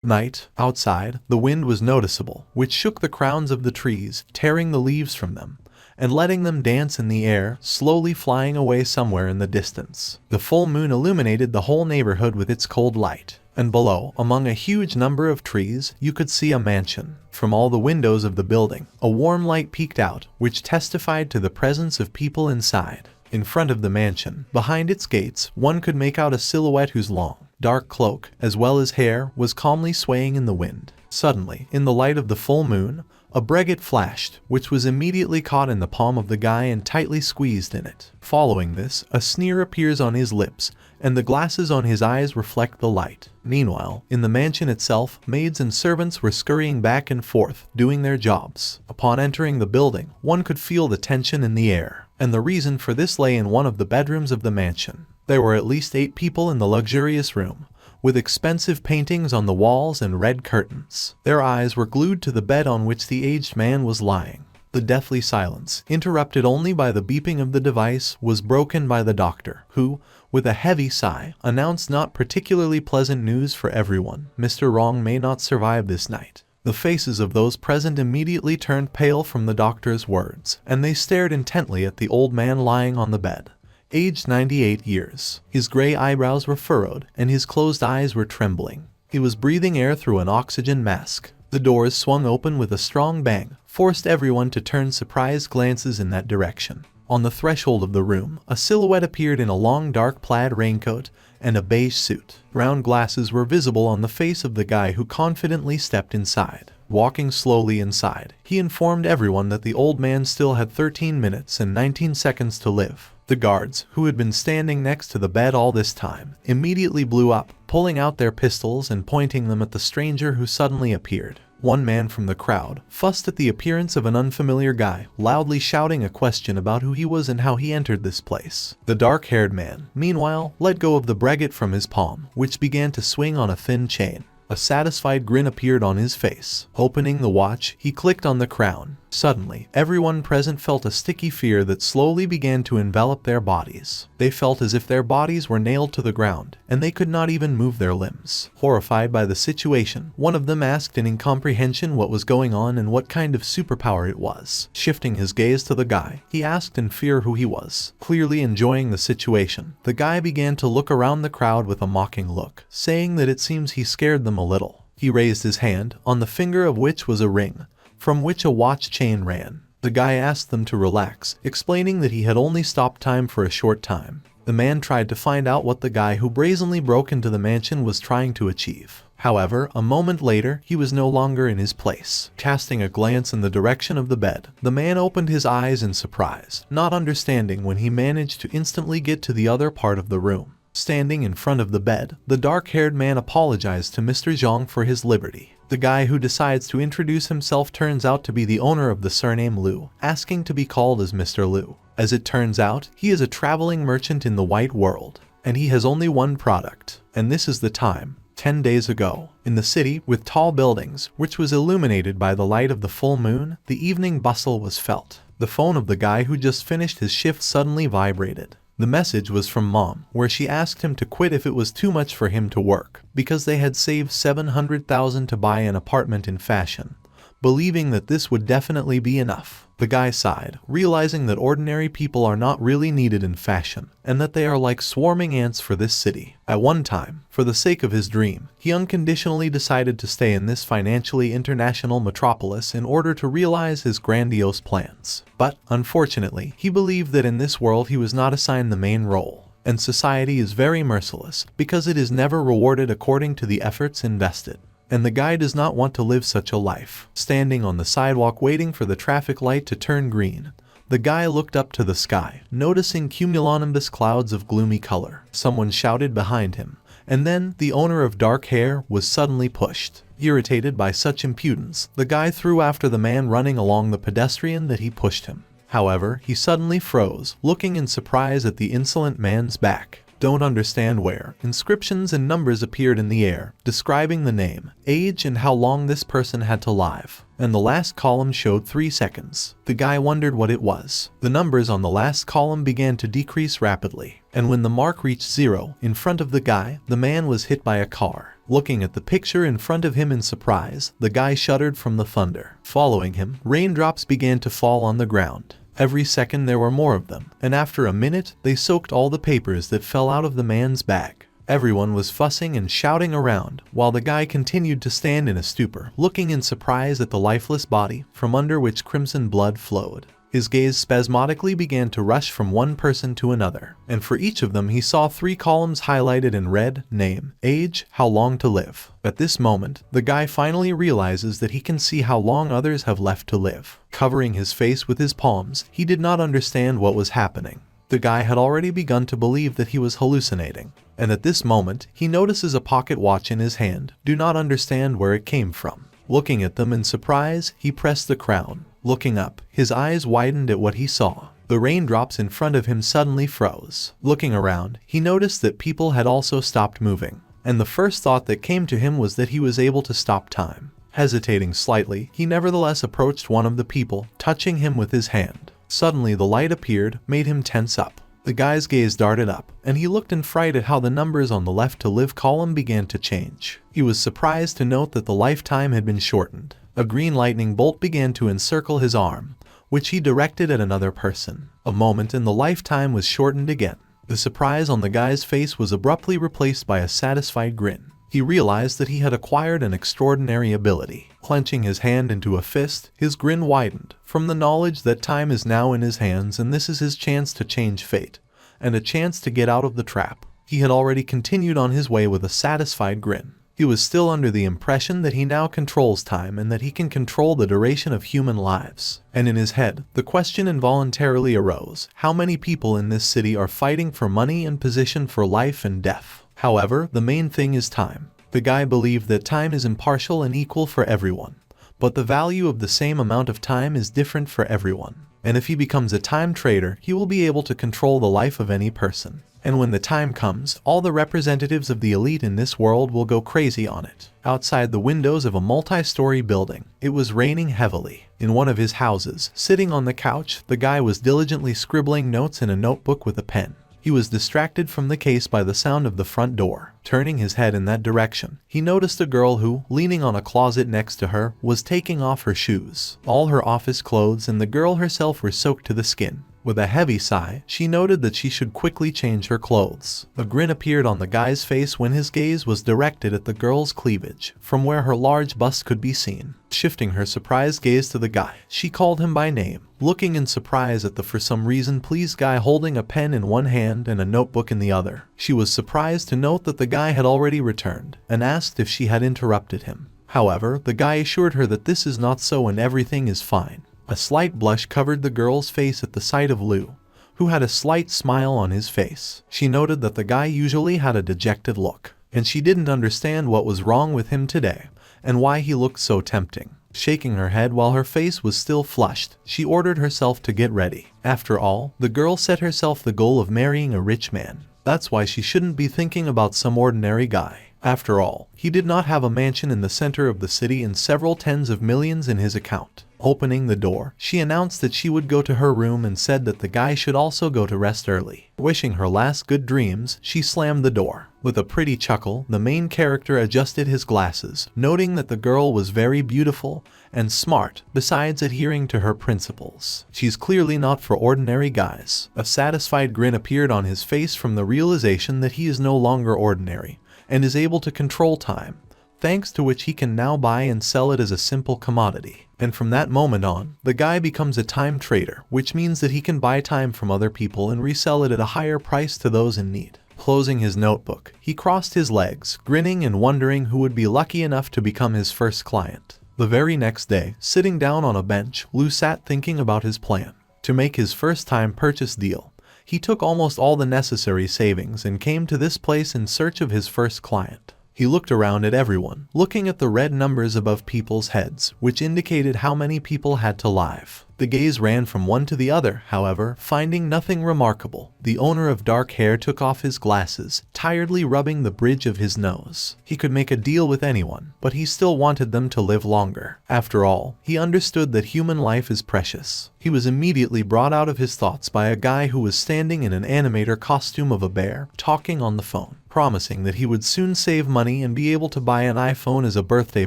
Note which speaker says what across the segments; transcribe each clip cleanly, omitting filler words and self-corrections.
Speaker 1: Night. Outside, the wind was noticeable, which shook the crowns of the trees, tearing the leaves from them, and letting them dance in the air, slowly flying away somewhere in the distance. The full moon illuminated the whole neighborhood with its cold light, and below, among a huge number of trees, you could see a mansion. From all the windows of the building, a warm light peeked out, which testified to the presence of people inside. In front of the mansion, behind its gates, one could make out a silhouette whose long, dark cloak, as well as hair, was calmly swaying in the wind. Suddenly, in the light of the full moon, a brigade flashed, which was immediately caught in the palm of the guy and tightly squeezed in it. Following this, a sneer appears on his lips, and the glasses on his eyes reflect the light. Meanwhile, in the mansion itself, maids and servants were scurrying back and forth, doing their jobs. Upon entering the building, one could feel the tension in the air, and the reason for this lay in one of the bedrooms of the mansion. There were at least 8 people in the luxurious room, with expensive paintings on the walls and red curtains. Their eyes were glued to the bed on which the aged man was lying. The deathly silence, interrupted only by the beeping of the device, was broken by the doctor, who, with a heavy sigh, announced not particularly pleasant news for everyone. Mr. Wrong may not survive this night. The faces of those present immediately turned pale from the doctor's words, and they stared intently at the old man lying on the bed. Aged 98 years. His gray eyebrows were furrowed, and his closed eyes were trembling. He was breathing air through an oxygen mask. The doors swung open with a strong bang, forced everyone to turn surprised glances in that direction. On the threshold of the room, a silhouette appeared in a long dark plaid raincoat and a beige suit. Round glasses were visible on the face of the guy who confidently stepped inside. Walking slowly inside, he informed everyone that the old man still had 13 minutes and 19 seconds to live. The guards, who had been standing next to the bed all this time, immediately blew up, pulling out their pistols and pointing them at the stranger who suddenly appeared. One man from the crowd fussed at the appearance of an unfamiliar guy, loudly shouting a question about who he was and how he entered this place. The dark-haired man, meanwhile, let go of the brigade from his palm, which began to swing on a thin chain. A satisfied grin appeared on his face. Opening the watch, he clicked on the crown. Suddenly, everyone present felt a sticky fear that slowly began to envelop their bodies. They felt as if their bodies were nailed to the ground, and they could not even move their limbs. Horrified by the situation, one of them asked in incomprehension what was going on and what kind of superpower it was. Shifting his gaze to the guy, he asked in fear who he was. Clearly enjoying the situation, the guy began to look around the crowd with a mocking look, saying that it seems he scared them a little. He raised his hand, on the finger of which was a ring, from which a watch chain ran. The guy asked them to relax, explaining that he had only stopped time for a short time. The man tried to find out what the guy who brazenly broke into the mansion was trying to achieve. However, a moment later, he was no longer in his place. Casting a glance in the direction of the bed, the man opened his eyes in surprise, not understanding when he managed to instantly get to the other part of the room. Standing in front of the bed, the dark-haired man apologized to Mr. Zhang for his liberty. The guy who decides to introduce himself turns out to be the owner of the surname Liu, asking to be called as Mr. Liu. As it turns out, he is a traveling merchant in the white world, and he has only one product. And this is the time, 10 days ago. In the city, with tall buildings, which was illuminated by the light of the full moon, the evening bustle was felt. The phone of the guy who just finished his shift suddenly vibrated. The message was from Mom, where she asked him to quit if it was too much for him to work, because they had saved $700,000 to buy an apartment in fashion, believing that this would definitely be enough. The guy sighed, realizing that ordinary people are not really needed in fashion, and that they are like swarming ants for this city. At one time, for the sake of his dream, he unconditionally decided to stay in this financially international metropolis in order to realize his grandiose plans. But, unfortunately, he believed that in this world he was not assigned the main role. And society is very merciless, because it is never rewarded according to the efforts invested. And the guy does not want to live such a life. Standing on the sidewalk waiting for the traffic light to turn green, the guy looked up to the sky, noticing cumulonimbus clouds of gloomy color. Someone shouted behind him, and then the owner of dark hair was suddenly pushed. Irritated by such impudence, the guy threw after the man running along the pedestrian that he pushed him. However, he suddenly froze, looking in surprise at the insolent man's back. don't understand where. Inscriptions and numbers appeared in the air, describing the name, age, and how long this person had to live. And the last column showed 3 seconds. The guy wondered what it was. The numbers on the last column began to decrease rapidly, and when the mark reached 0 in front of the guy, the man was hit by a car. Looking at the picture in front of him in surprise, the guy shuddered from the thunder. Following him, raindrops began to fall on the ground. Every second there were more of them, and after a minute, they soaked all the papers that fell out of the man's bag. Everyone was fussing and shouting around, while the guy continued to stand in a stupor, looking in surprise at the lifeless body, from under which crimson blood flowed. His gaze spasmodically began to rush from one person to another, and for each of them he saw 3 columns highlighted in red: name, age, how long to live. At this moment, the guy finally realizes that he can see how long others have left to live. Covering his face with his palms, he did not understand what was happening. The guy had already begun to believe that he was hallucinating, and at this moment, he notices a pocket watch in his hand, do not understand where it came from. Looking at them in surprise, he pressed the crown. Looking up, his eyes widened at what he saw. The raindrops in front of him suddenly froze. Looking around, he noticed that people had also stopped moving, and the first thought that came to him was that he was able to stop time. Hesitating slightly, he nevertheless approached one of the people, touching him with his hand. Suddenly the light appeared, made him tense up. The guy's gaze darted up, and he looked in fright at how the numbers on the left to live column began to change. He was surprised to note that the lifetime had been shortened. A green lightning bolt began to encircle his arm, which he directed at another person. A moment and the lifetime was shortened again. The surprise on the guy's face was abruptly replaced by a satisfied grin. He realized that he had acquired an extraordinary ability. Clenching his hand into a fist, his grin widened, from the knowledge that time is now in his hands and this is his chance to change fate, and a chance to get out of the trap. He had already continued on his way with a satisfied grin. He was still under the impression that he now controls time and that he can control the duration of human lives. And in his head, the question involuntarily arose: how many people in this city are fighting for money and position for life and death? However, the main thing is time. The guy believed that time is impartial and equal for everyone, but the value of the same amount of time is different for everyone. And if he becomes a time trader, he will be able to control the life of any person. And when the time comes, all the representatives of the elite in this world will go crazy on it. Outside the windows of a multi-story building, it was raining heavily. In one of his houses, sitting on the couch, the guy was diligently scribbling notes in a notebook with a pen. He was distracted from the case by the sound of the front door. Turning his head in that direction, he noticed a girl who, leaning on a closet next to her, was taking off her shoes. All her office clothes and the girl herself were soaked to the skin. With a heavy sigh, she noted that she should quickly change her clothes. A grin appeared on the guy's face when his gaze was directed at the girl's cleavage, from where her large bust could be seen. Shifting her surprised gaze to the guy, she called him by name, looking in surprise at the for some reason pleased guy holding a pen in one hand and a notebook in the other. She was surprised to note that the guy had already returned, and asked if she had interrupted him. However, the guy assured her that this is not so and everything is fine. A slight blush covered the girl's face at the sight of Liu, who had a slight smile on his face. She noted that the guy usually had a dejected look, and she didn't understand what was wrong with him today, and why he looked so tempting. Shaking her head while her face was still flushed, she ordered herself to get ready. After all, the girl set herself the goal of marrying a rich man. That's why she shouldn't be thinking about some ordinary guy. After all, he did not have a mansion in the center of the city and several tens of millions in his account. Opening the door, she announced that she would go to her room and said that the guy should also go to rest early. Wishing her last good dreams, she slammed the door. With a pretty chuckle, the main character adjusted his glasses, noting that the girl was very beautiful and smart, besides adhering to her principles. She's clearly not for ordinary guys. A satisfied grin appeared on his face from the realization that he is no longer ordinary, and is able to control time, thanks to which he can now buy and sell it as a simple commodity. And from that moment on, the guy becomes a time trader, which means that he can buy time from other people and resell it at a higher price to those in need. Closing his notebook, he crossed his legs, grinning and wondering who would be lucky enough to become his first client. The very next day, sitting down on a bench, Liu sat thinking about his plan. To make his first time purchase deal, he took almost all the necessary savings and came to this place in search of his first client. He looked around at everyone, looking at the red numbers above people's heads, which indicated how many people had to live. The gaze ran from one to the other, however, finding nothing remarkable. The owner of dark hair took off his glasses, tiredly rubbing the bridge of his nose. He could make a deal with anyone, but he still wanted them to live longer. After all, he understood that human life is precious. He was immediately brought out of his thoughts by a guy who was standing in an animator costume of a bear, talking on the phone, promising that he would soon save money and be able to buy an iPhone as a birthday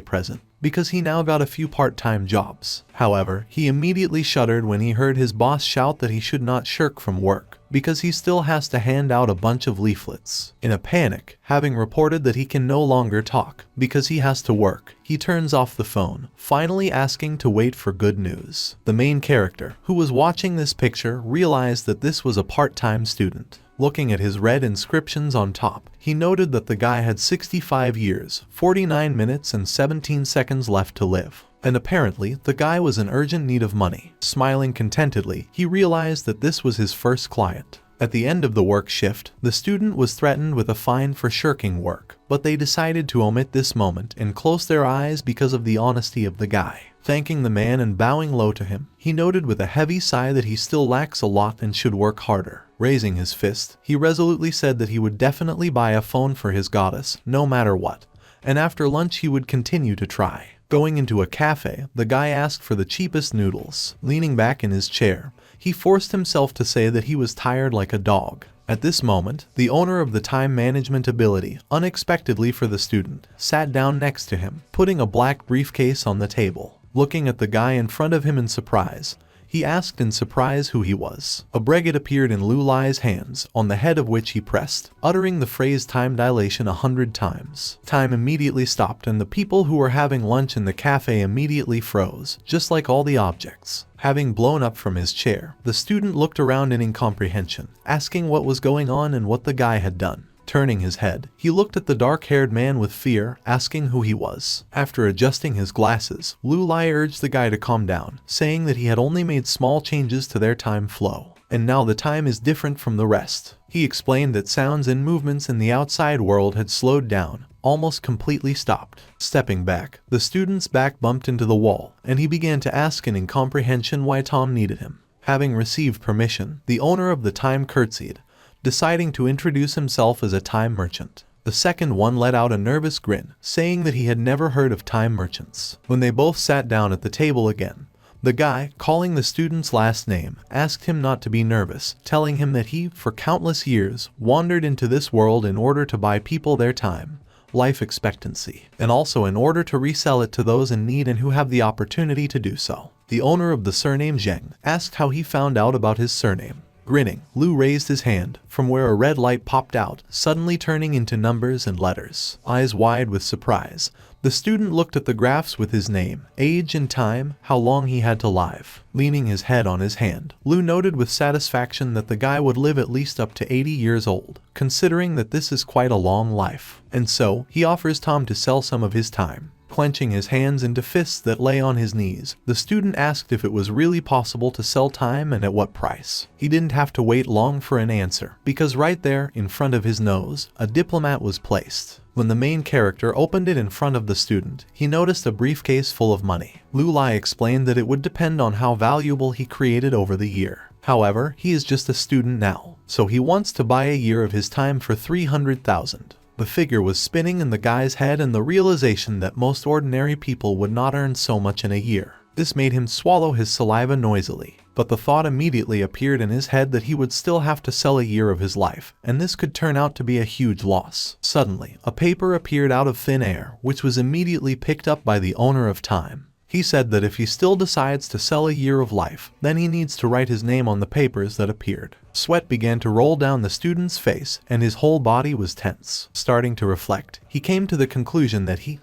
Speaker 1: present, because he now got a few part-time jobs. However, he immediately shuddered when he heard his boss shout that he should not shirk from work, because he still has to hand out a bunch of leaflets. In a panic, having reported that he can no longer talk because he has to work, he turns off the phone, finally asking to wait for good news. The main character, who was watching this picture, realized that this was a part-time student. Looking at his red inscriptions on top, he noted that the guy had 65 years, 49 minutes and 17 seconds left to live. And apparently, the guy was in urgent need of money. Smiling contentedly, he realized that this was his first client. At the end of the work shift, the student was threatened with a fine for shirking work, but they decided to omit this moment and close their eyes because of the honesty of the guy. Thanking the man and bowing low to him, he noted with a heavy sigh that he still lacks a lot and should work harder. Raising his fist, he resolutely said that he would definitely buy a phone for his goddess, no matter what, and after lunch he would continue to try. Going into a cafe, the guy asked for the cheapest noodles. Leaning back in his chair, he forced himself to say that he was tired like a dog. At this moment, the owner of the time management ability, unexpectedly for the student, sat down next to him, putting a black briefcase on the table. Looking at the guy in front of him in surprise, he asked in surprise who he was. A brigade appeared in Lu Lai's hands, on the head of which he pressed, uttering the phrase time dilation 100 times. Time immediately stopped and the people who were having lunch in the cafe immediately froze, just like all the objects. Having blown up from his chair, the student looked around in incomprehension, asking what was going on and what the guy had done. Turning his head, he looked at the dark-haired man with fear, asking who he was. After adjusting his glasses, Lu Lai urged the guy to calm down, saying that he had only made small changes to their time flow, and now the time is different from the rest. He explained that sounds and movements in the outside world had slowed down, almost completely stopped. Stepping back, the student's back bumped into the wall, and he began to ask in incomprehension why Tom needed him. Having received permission, the owner of the time curtsied, deciding to introduce himself as a time merchant. The second one let out a nervous grin, saying that he had never heard of time merchants. When they both sat down at the table again, the guy, calling the student's last name, asked him not to be nervous, telling him that he, for countless years, wandered into this world in order to buy people their time, life expectancy, and also in order to resell it to those in need and who have the opportunity to do so. The owner of the surname Zheng asked how he found out about his surname. Grinning, Lu raised his hand, from where a red light popped out, suddenly turning into numbers and letters. Eyes wide with surprise, the student looked at the graphs with his name, age and time, how long he had to live. Leaning his head on his hand, Lu noted with satisfaction that the guy would live at least up to 80 years old, considering that this is quite a long life. And so, he offers Tom to sell some of his time. Clenching his hands into fists that lay on his knees, the student asked if it was really possible to sell time and at what price. He didn't have to wait long for an answer, because right there, in front of his nose, a diplomat was placed. When the main character opened it in front of the student, he noticed a briefcase full of money. Lu Lai explained that it would depend on how valuable he created over the year. However, he is just a student now, so he wants to buy a year of his time for 300,000. The figure was spinning in the guy's head and the realization that most ordinary people would not earn so much in a year. This made him swallow his saliva noisily, but the thought immediately appeared in his head that he would still have to sell a year of his life, and this could turn out to be a huge loss. Suddenly, a paper appeared out of thin air, which was immediately picked up by the owner of time. He said that if he still decides to sell a year of life, then he needs to write his name on the papers that appeared. Sweat began to roll down the student's face, and his whole body was tense. Starting to reflect, he came to the conclusion that he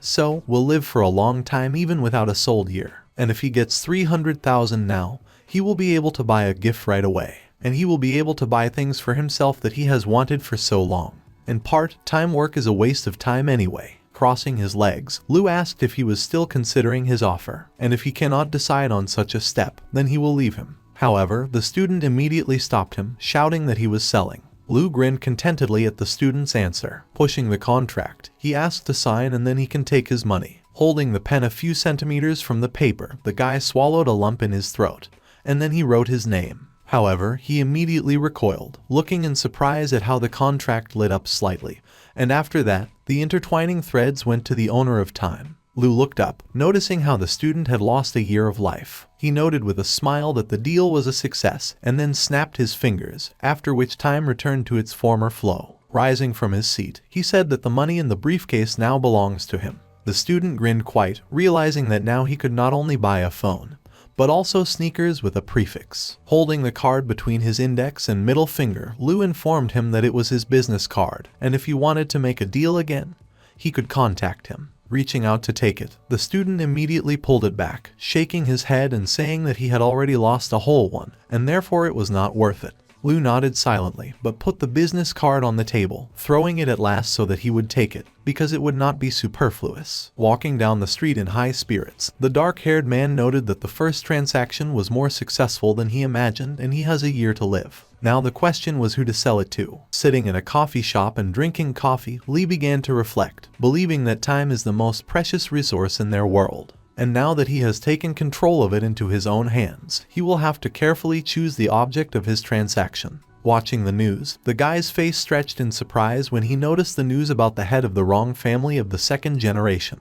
Speaker 1: will live for a long time even without a sold year. And if he gets 300,000 now, he will be able to buy a gift right away. And he will be able to buy things for himself that he has wanted for so long. In part, time work is a waste of time anyway. Crossing his legs, Lu asked if he was still considering his offer, and if he cannot decide on such a step, then he will leave him. However, the student immediately stopped him, shouting that he was selling. Lu grinned contentedly at the student's answer. Pushing the contract, he asked to sign and then he can take his money. Holding the pen a few centimeters from the paper, the guy swallowed a lump in his throat, and then he wrote his name. However, he immediately recoiled, looking in surprise at how the contract lit up slightly, and after that, the intertwining threads went to the owner of time. Lu looked up, noticing how the student had lost a year of life. He noted with a smile that the deal was a success, and then snapped his fingers, after which time returned to its former flow. Rising from his seat, he said that the money in the briefcase now belongs to him. The student grinned quite, realizing that now he could not only buy a phone, but also sneakers with a prefix. Holding the card between his index and middle finger, Lu informed him that it was his business card, and if he wanted to make a deal again, he could contact him. Reaching out to take it, the student immediately pulled it back, shaking his head and saying that he had already lost a whole one, and therefore it was not worth it. Lu nodded silently, but put the business card on the table, throwing it at last so that he would take it, because it would not be superfluous. Walking down the street in high spirits, the dark-haired man noted that the first transaction was more successful than he imagined, and he has a year to live. Now the question was who to sell it to. Sitting in a coffee shop and drinking coffee, Lee began to reflect, believing that time is the most precious resource in their world. And now that he has taken control of it into his own hands, he will have to carefully choose the object of his transaction. Watching the news, the guy's face stretched in surprise when he noticed the news about the head of the Wrong family of the second generation,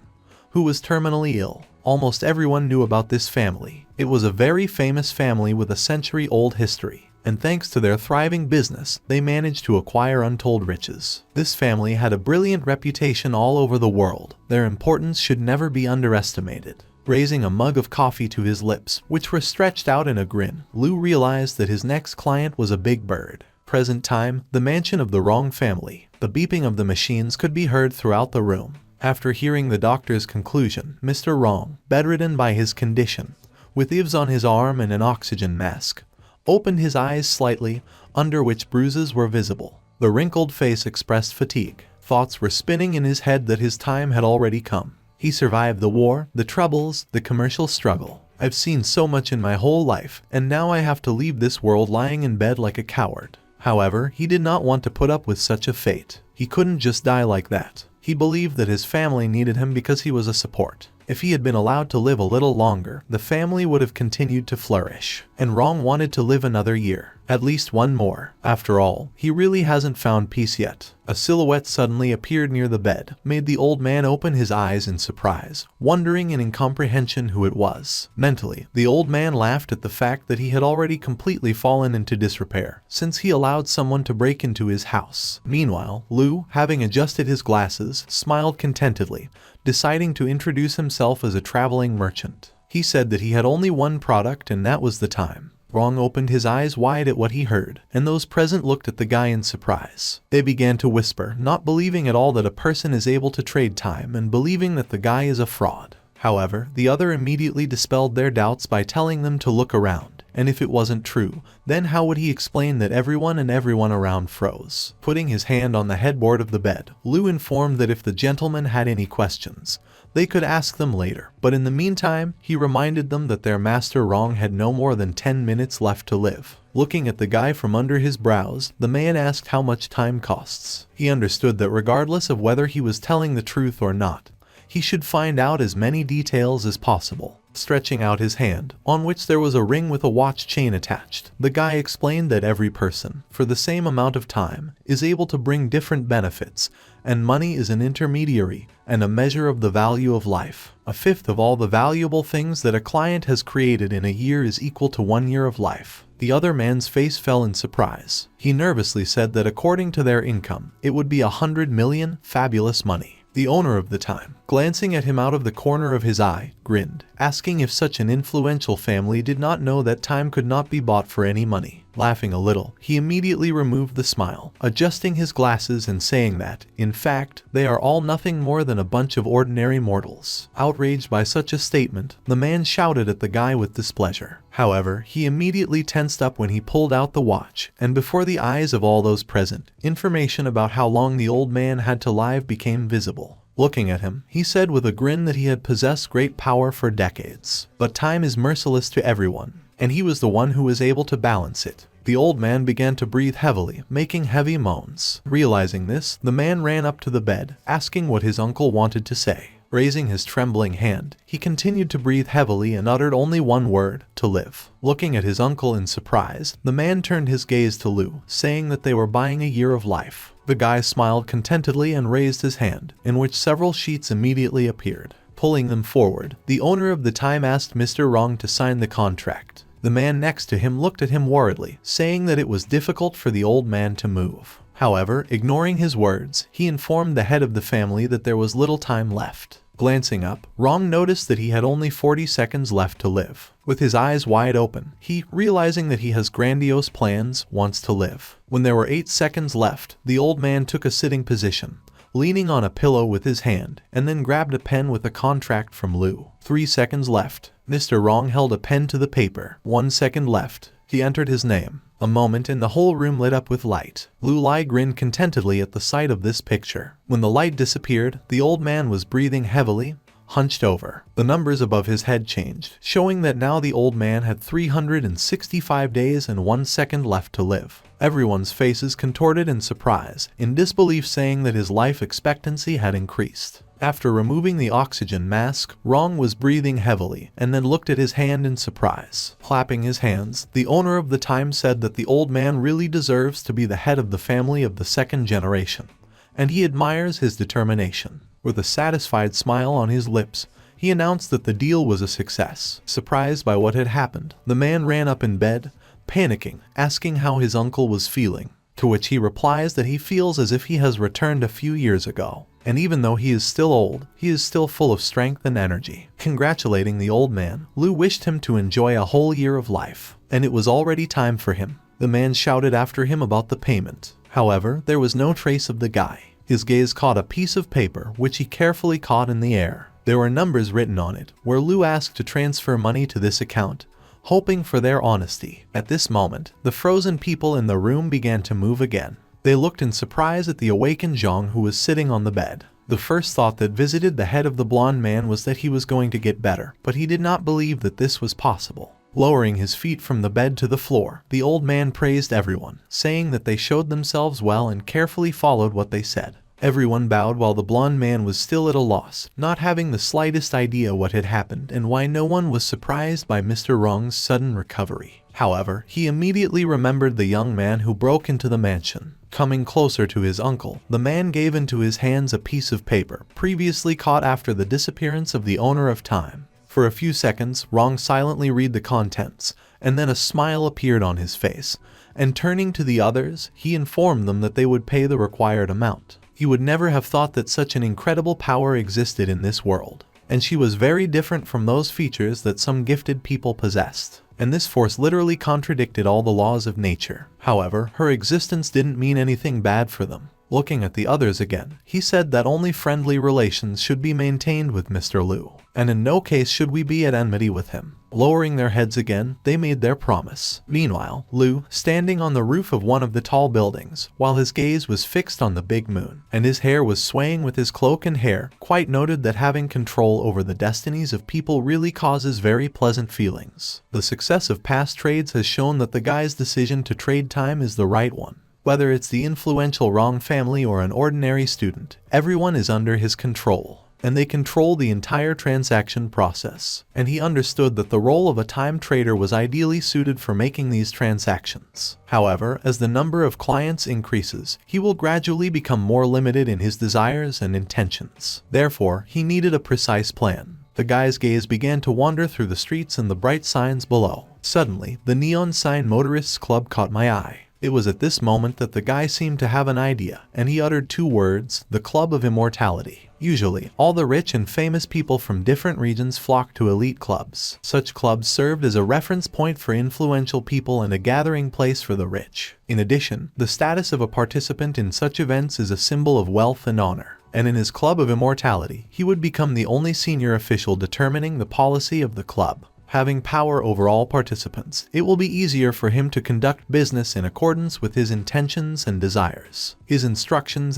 Speaker 1: who was terminally ill. Almost everyone knew about this family. It was a very famous family with a century-old history, and thanks to their thriving business, they managed to acquire untold riches. This family had a brilliant reputation all over the world. Their importance should never be underestimated. Raising a mug of coffee to his lips, which were stretched out in a grin, Lu realized that his next client was a big bird. Present time, the mansion of the Wrong family. The beeping of the machines could be heard throughout the room. After hearing the doctor's conclusion, Mr. Wrong, bedridden by his condition, with Yves on his arm and an oxygen mask, opened his eyes slightly, under which bruises were visible. The wrinkled face expressed fatigue. Thoughts were spinning in his head that his time had already come. He survived the war, the troubles, the commercial struggle. I've seen so much in my whole life, and now I have to leave this world lying in bed like a coward. However, he did not want to put up with such a fate. He couldn't just die like that. He believed that his family needed him because he was a support. If he had been allowed to live a little longer, the family would have continued to flourish. And Wrong wanted to live another year. At least one more. After all, he really hasn't found peace yet. A silhouette suddenly appeared near the bed, made the old man open his eyes in surprise, wondering in incomprehension who it was. Mentally, the old man laughed at the fact that he had already completely fallen into disrepair, since he allowed someone to break into his house. Meanwhile, Lu, having adjusted his glasses, smiled contentedly, deciding to introduce himself as a traveling merchant. He said that he had only one product, and that was the time. Wrong opened his eyes wide at what he heard, and those present looked at the guy in surprise. They began to whisper, not believing at all that a person is able to trade time and believing that the guy is a fraud. However, the other immediately dispelled their doubts by telling them to look around, and if it wasn't true, then how would he explain that everyone around froze? Putting his hand on the headboard of the bed, Lu informed that if the gentlemen had any questions, they could ask them later, but in the meantime, he reminded them that their master Wrong had no more than 10 minutes left to live. Looking at the guy from under his brows, the man asked how much time costs. He understood that regardless of whether he was telling the truth or not, he should find out as many details as possible. Stretching out his hand, on which there was a ring with a watch chain attached, the guy explained that every person, for the same amount of time, is able to bring different benefits, and money is an intermediary and a measure of the value of life. A fifth of all the valuable things that a client has created in a year is equal to 1 year of life. The other man's face fell in surprise. He nervously said that according to their income, it would be 100 million, fabulous money. The owner of the time, glancing at him out of the corner of his eye, grinned, asking if such an influential family did not know that time could not be bought for any money. Laughing a little, he immediately removed the smile, adjusting his glasses and saying that, in fact, they are all nothing more than a bunch of ordinary mortals. Outraged by such a statement, the man shouted at the guy with displeasure. However, he immediately tensed up when he pulled out the watch, and before the eyes of all those present, information about how long the old man had to live became visible. Looking at him, he said with a grin that he had possessed great power for decades. But time is merciless to everyone, and he was the one who was able to balance it. The old man began to breathe heavily, making heavy moans. Realizing this, the man ran up to the bed, asking what his uncle wanted to say. Raising his trembling hand, he continued to breathe heavily and uttered only one word, to live. Looking at his uncle in surprise, the man turned his gaze to Lu, saying that they were buying a year of life. The guy smiled contentedly and raised his hand, in which several sheets immediately appeared. Pulling them forward, the owner of the time asked Mr. Rong to sign the contract. The man next to him looked at him worriedly, saying that it was difficult for the old man to move. However, ignoring his words, he informed the head of the family that there was little time left. Glancing up, Rong noticed that he had only 40 seconds left to live. With his eyes wide open, he, realizing that he has grandiose plans, wants to live. When there were 8 seconds left, the old man took a sitting position, leaning on a pillow with his hand, and then grabbed a pen with a contract from Lu. 3 seconds left. Mr. Rong held a pen to the paper. 1 second left. He entered his name. A moment and the whole room lit up with light. Lu Lai grinned contentedly at the sight of this picture. When the light disappeared, the old man was breathing heavily, hunched over. The numbers above his head changed, showing that now the old man had 365 days and 1 second left to live. Everyone's faces contorted in surprise, in disbelief, saying that his life expectancy had increased. After removing the oxygen mask, Rong was breathing heavily and then looked at his hand in surprise. Clapping his hands, the owner of the time said that the old man really deserves to be the head of the family of the second generation, and he admires his determination. With a satisfied smile on his lips, he announced that the deal was a success. Surprised by what had happened, the man ran up in bed, panicking, asking how his uncle was feeling, to which he replies that he feels as if he has returned a few years ago. And even though he is still old, he is still full of strength and energy. Congratulating the old man, Lu wished him to enjoy a whole year of life, and it was already time for him. The man shouted after him about the payment. However, there was no trace of the guy. His gaze caught a piece of paper, which he carefully caught in the air. There were numbers written on it, where Lu asked to transfer money to this account, hoping for their honesty. At this moment, the frozen people in the room began to move again. They looked in surprise at the awakened Zhang, who was sitting on the bed. The first thought that visited the head of the blonde man was that he was going to get better, but he did not believe that this was possible. Lowering his feet from the bed to the floor, the old man praised everyone, saying that they showed themselves well and carefully followed what they said. Everyone bowed while the blonde man was still at a loss, not having the slightest idea what had happened and why no one was surprised by Mr. Rong's sudden recovery. However, he immediately remembered the young man who broke into the mansion. Coming closer to his uncle, the man gave into his hands a piece of paper, previously caught after the disappearance of the owner of time. For a few seconds, Rong silently read the contents, and then a smile appeared on his face, and turning to the others, he informed them that they would pay the required amount. He would never have thought that such an incredible power existed in this world, and she was very different from those features that some gifted people possessed. And this force literally contradicted all the laws of nature. However, her existence didn't mean anything bad for them. Looking at the others again, he said that only friendly relations should be maintained with Mr. Lu, and in no case should we be at enmity with him. Lowering their heads again, they made their promise. Meanwhile, Lu, standing on the roof of one of the tall buildings, while his gaze was fixed on the big moon, and his hair was swaying with his cloak and hair, quite noted that having control over the destinies of people really causes very pleasant feelings. The success of past trades has shown that the guy's decision to trade time is the right one. Whether it's the influential Rong family or an ordinary student, everyone is under his control, and they control the entire transaction process. And he understood that the role of a time trader was ideally suited for making these transactions. However, as the number of clients increases, he will gradually become more limited in his desires and intentions. Therefore, he needed a precise plan. The guy's gaze began to wander through the streets and the bright signs below. Suddenly, the neon sign Motorists Club caught my eye. It was at this moment that the guy seemed to have an idea, and he uttered 2 words, the Club of Immortality. Usually, all the rich and famous people from different regions flocked to elite clubs. Such clubs served as a reference point for influential people and a gathering place for the rich. In addition, the status of a participant in such events is a symbol of wealth and honor. And in his Club of Immortality, he would become the only senior official determining the policy of the club. Having power over all participants, it will be easier for him to conduct business in accordance with his intentions and desires. His instructions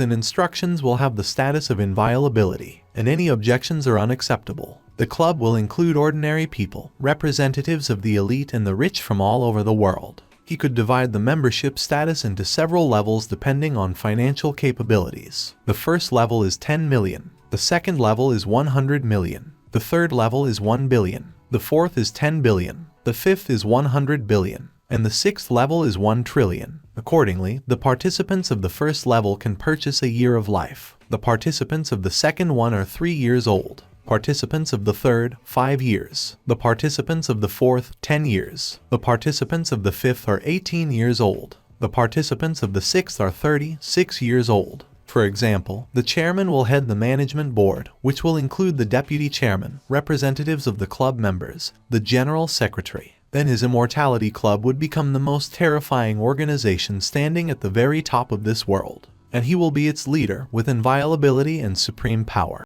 Speaker 1: will have the status of inviolability, and any objections are unacceptable. The club will include ordinary people, representatives of the elite and the rich from all over the world. He could divide the membership status into several levels depending on financial capabilities. The first level is 10 million. The second level is 100 million. The third level is 1 billion. The fourth is 10 billion. The fifth is 100 billion. And the sixth level is 1 trillion. Accordingly, the participants of the first level can purchase a year of life. The participants of the second one are 3 years old. Participants of the third, 5 years. The participants of the fourth, 10 years. The participants of the fifth are 18 years old. The participants of the sixth are 36 years old. For example, the chairman will head the management board, which will include the deputy chairman, representatives of the club members, the general secretary. Then his immortality club would become the most terrifying organization standing at the very top of this world, and he will be its leader with inviolability and supreme power.